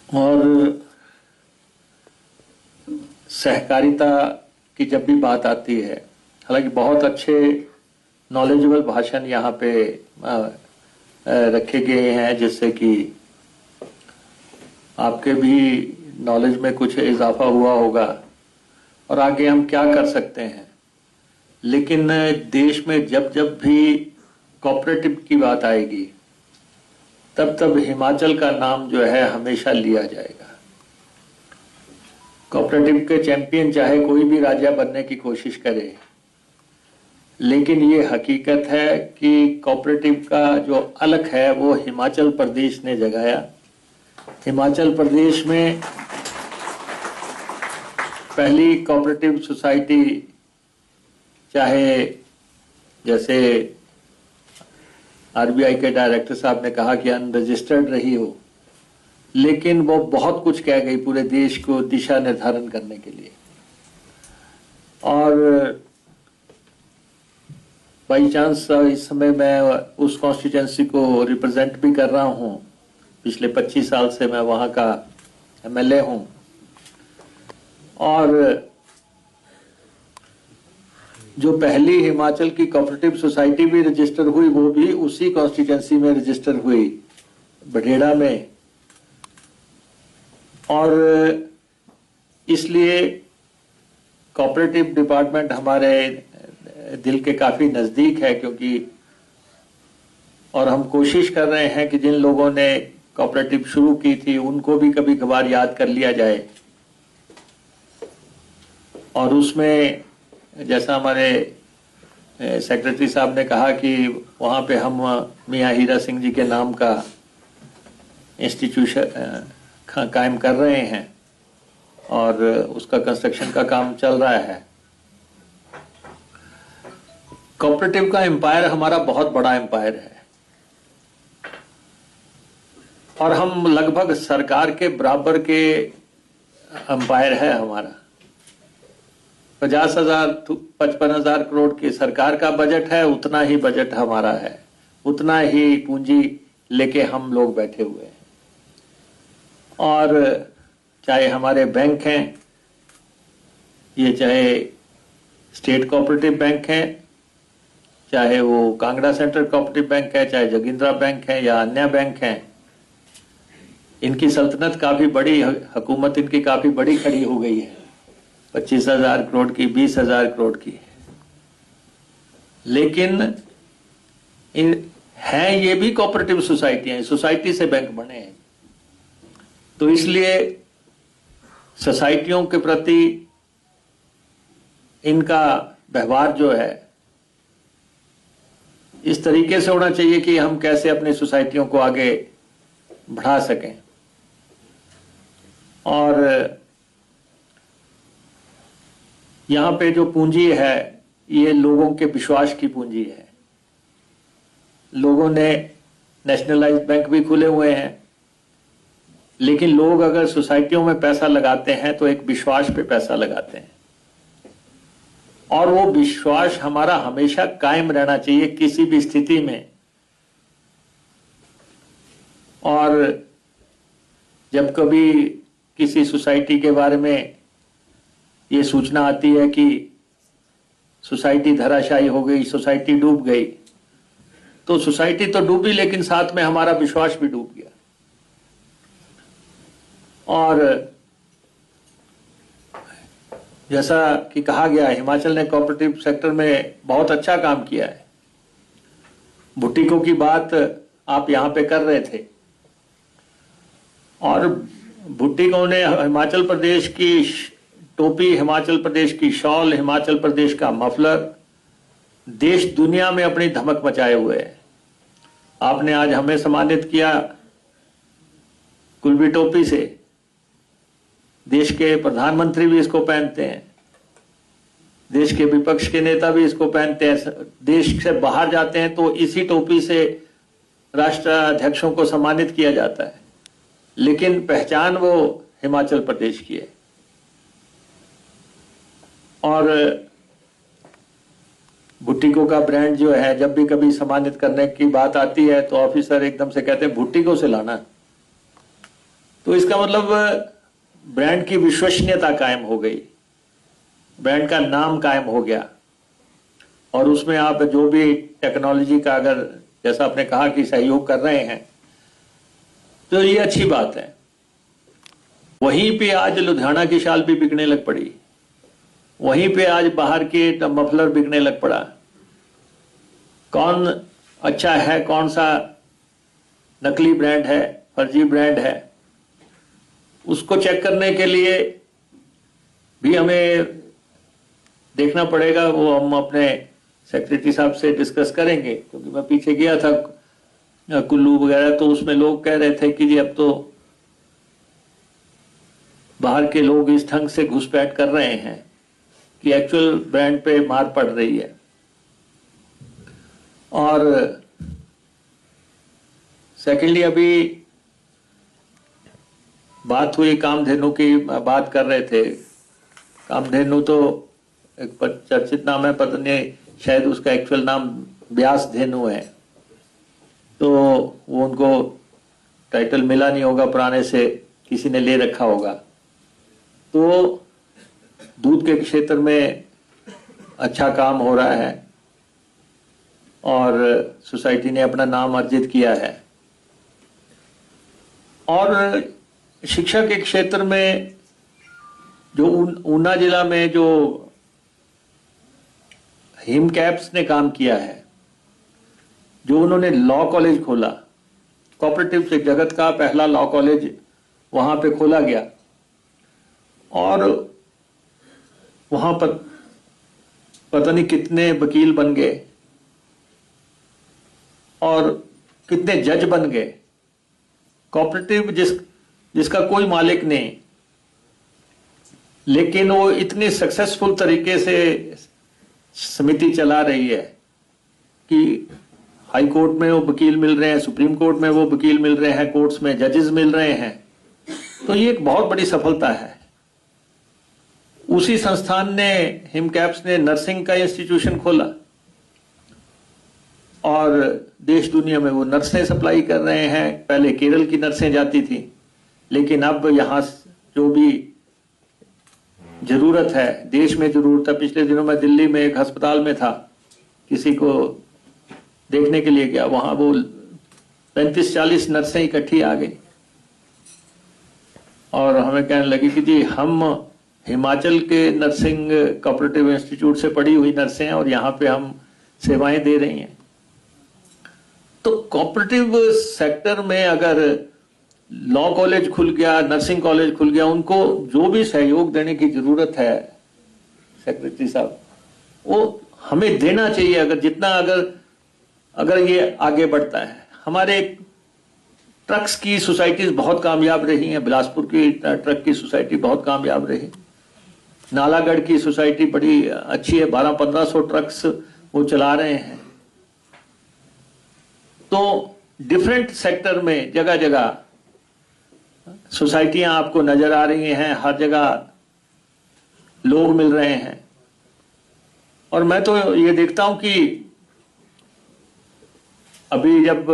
और सहकारिता की जब भी बात आती है, हालांकि बहुत अच्छे नॉलेजेबल भाषण यहाँ पे रखे गए हैं, जिससे कि आपके भी नॉलेज में कुछ इजाफा हुआ होगा और आगे हम क्या कर सकते हैं। लेकिन देश में जब जब भी कोऑपरेटिव की बात आएगी, तब तब हिमाचल का नाम जो है हमेशा लिया जाएगा। कोऑपरेटिव के चैंपियन चाहे कोई भी राजा बनने की कोशिश करे, लेकिन ये हकीकत है कि कोऑपरेटिव का जो अलग है वो हिमाचल प्रदेश ने जगाया। हिमाचल प्रदेश में पहली कोऑपरेटिव सोसाइटी, चाहे जैसे आरबीआई के डायरेक्टर साहब ने कहा कि अनरजिस्टर्ड रही हो, लेकिन वो बहुत कुछ कह गई पूरे देश को दिशा निर्धारण करने के लिए। और बाई चांस इस समय मैं उस कॉन्स्टिट्यूएंसी को रिप्रेजेंट भी कर रहा हूं। पिछले 25 साल से मैं वहां का एमएलए हूं और जो पहली हिमाचल की कोऑपरेटिव सोसाइटी भी रजिस्टर हुई वो भी उसी कॉन्स्टिट्यूएंसी में रजिस्टर हुई, बठेड़ा में। और इसलिए कोऑपरेटिव डिपार्टमेंट हमारे दिल के काफी नजदीक है, क्योंकि और हम कोशिश कर रहे हैं कि जिन लोगों ने कोऑपरेटिव शुरू की थी उनको भी कभी कभार याद कर लिया जाए। और उसमें जैसा हमारे सेक्रेटरी साहब ने कहा कि वहां पे हम मियां हीरा सिंह जी के नाम का इंस्टीट्यूशन कायम कर रहे हैं और उसका कंस्ट्रक्शन का काम चल रहा है। कोऑपरेटिव का एम्पायर हमारा बहुत बड़ा एम्पायर है और हम लगभग सरकार के बराबर के एम्पायर है हमारा। 50,000 55,000 करोड़ की सरकार का बजट है, उतना ही बजट हमारा है, उतना ही पूंजी लेके हम लोग बैठे हुए हैं। और चाहे हमारे बैंक हैं, ये चाहे स्टेट कोऑपरेटिव बैंक है, चाहे वो कांगड़ा सेंट्रल कोऑपरेटिव बैंक है, चाहे जोगिंद्रा बैंक है या अन्य बैंक हैं, इनकी सल्तनत काफी बड़ी, हुकूमत इनकी काफी बड़ी खड़ी हो गई है, 25,000 करोड़ की, 20,000 करोड़ की। लेकिन हैं ये भी कोऑपरेटिव सोसाइटियां, सोसाइटी से बैंक बने हैं। तो इसलिए सोसाइटियों के प्रति इनका व्यवहार जो है इस तरीके से होना चाहिए कि हम कैसे अपनी सोसाइटियों को आगे बढ़ा सकें। और यहां पे जो पूंजी है ये लोगों के विश्वास की पूंजी है। लोगों ने नेशनलाइज्ड बैंक भी खुले हुए हैं, लेकिन लोग अगर सोसाइटियों में पैसा लगाते हैं तो एक विश्वास पे पैसा लगाते हैं और वो विश्वास हमारा हमेशा कायम रहना चाहिए किसी भी स्थिति में। और जब कभी किसी सोसाइटी के बारे में ये सूचना आती है कि सोसाइटी धराशायी हो गई, सोसाइटी डूब गई, तो सोसाइटी तो डूबी लेकिन साथ में हमारा विश्वास भी डूब गया। और जैसा कि कहा गया, हिमाचल ने कोऑपरेटिव सेक्टर में बहुत अच्छा काम किया है। बुटीकों की बात आप यहां पे कर रहे थे और बुटीकों ने हिमाचल प्रदेश की टोपी, हिमाचल प्रदेश की शॉल, हिमाचल प्रदेश का मफलर देश दुनिया में अपनी धमक मचाए हुए है। आपने आज हमें सम्मानित किया कुल्बी टोपी से, देश के प्रधानमंत्री भी इसको पहनते हैं, देश के विपक्ष के नेता भी इसको पहनते हैं, देश से बाहर जाते हैं तो इसी टोपी से राष्ट्राध्यक्षों को सम्मानित किया जाता है, लेकिन पहचान वो हिमाचल प्रदेश की है। और बुटीको का ब्रांड जो है, जब भी कभी सम्मानित करने की बात आती है तो ऑफिसर एकदम से कहते हैं बुटीको से लाना। तो इसका मतलब ब्रांड की विश्वसनीयता कायम हो गई, ब्रांड का नाम कायम हो गया। और उसमें आप जो भी टेक्नोलॉजी का अगर जैसा आपने कहा कि सहयोग कर रहे हैं तो ये अच्छी बात है। वहीं पे आज लुधियाना की शाल भी बिकने लग पड़ी, वहीं पे आज बाहर के मफलर बिकने लग पड़ा। कौन अच्छा है, कौन सा नकली ब्रांड है, फर्जी ब्रांड है, उसको चेक करने के लिए भी हमें देखना पड़ेगा। वो हम अपने सेक्रेटरी साहब से डिस्कस करेंगे, क्योंकि मैं पीछे गया था कुल्लू वगैरह, तो उसमें लोग कह रहे थे कि जी अब तो बाहर के लोग इस ढंग से घुसपैठ कर रहे हैं कि एक्चुअल ब्रांड पे मार पड़ रही है। और सेकेंडली अभी बात हुई कामधेनु की, बात कर रहे थे। कामधेनु तो एक चर्चित नाम है, पता नहीं शायद उसका एक्चुअल नाम व्यास धेनु है, तो वो उनको टाइटल मिला नहीं होगा, पुराने से किसी ने ले रखा होगा। तो दूध के क्षेत्र में अच्छा काम हो रहा है और सोसाइटी ने अपना नाम अर्जित किया है। और शिक्षा के क्षेत्र में जो ऊना जिला में जो हिम कैप्स ने काम किया है, जो उन्होंने लॉ कॉलेज खोला, कोऑपरेटिव से जगत का पहला लॉ कॉलेज वहां पे खोला गया, और वहां पर पता नहीं कितने वकील बन गए और कितने जज बन गए। कोऑपरेटिव जिसका कोई मालिक नहीं, लेकिन वो इतनी सक्सेसफुल तरीके से समिति चला रही है कि हाई कोर्ट में वो वकील मिल रहे हैं, सुप्रीम कोर्ट में वो वकील मिल रहे हैं, कोर्ट्स में जजेस मिल रहे हैं। तो ये एक बहुत बड़ी सफलता है। उसी संस्थान ने, हिमकैप्स ने, नर्सिंग का इंस्टीट्यूशन खोला और देश दुनिया में वो नर्सें सप्लाई कर रहे हैं। पहले केरल की नर्सें जाती थी, लेकिन अब यहां जो भी जरूरत है, देश में जरूरत है। पिछले दिनों में दिल्ली में एक अस्पताल में था, किसी को देखने के लिए गया, वहां वो 35-40 नर्सें इकट्ठी आ गई और हमें कहने लगी कि जी हम हिमाचल के नर्सिंग कोऑपरेटिव इंस्टीट्यूट से पढ़ी हुई नर्सें हैं और यहाँ पे हम सेवाएं दे रही हैं। तो कोऑपरेटिव सेक्टर में अगर लॉ कॉलेज खुल गया, नर्सिंग कॉलेज खुल गया, उनको जो भी सहयोग देने की जरूरत है सेक्रेटरी साहब, वो हमें देना चाहिए। अगर जितना अगर ये आगे बढ़ता है। हमारे ट्रक्स की सोसाइटीज बहुत कामयाब रही हैं। बिलासपुर की ट्रक की सोसाइटी बहुत कामयाब रही, नालागढ़ की सोसाइटी बड़ी अच्छी है, 1200-1500 ट्रक्स वो चला रहे हैं। तो डिफरेंट सेक्टर में जगह जगह सोसाइटियां आपको नजर आ रही हैं, हर जगह लोग मिल रहे हैं। और मैं तो ये देखता हूं कि अभी जब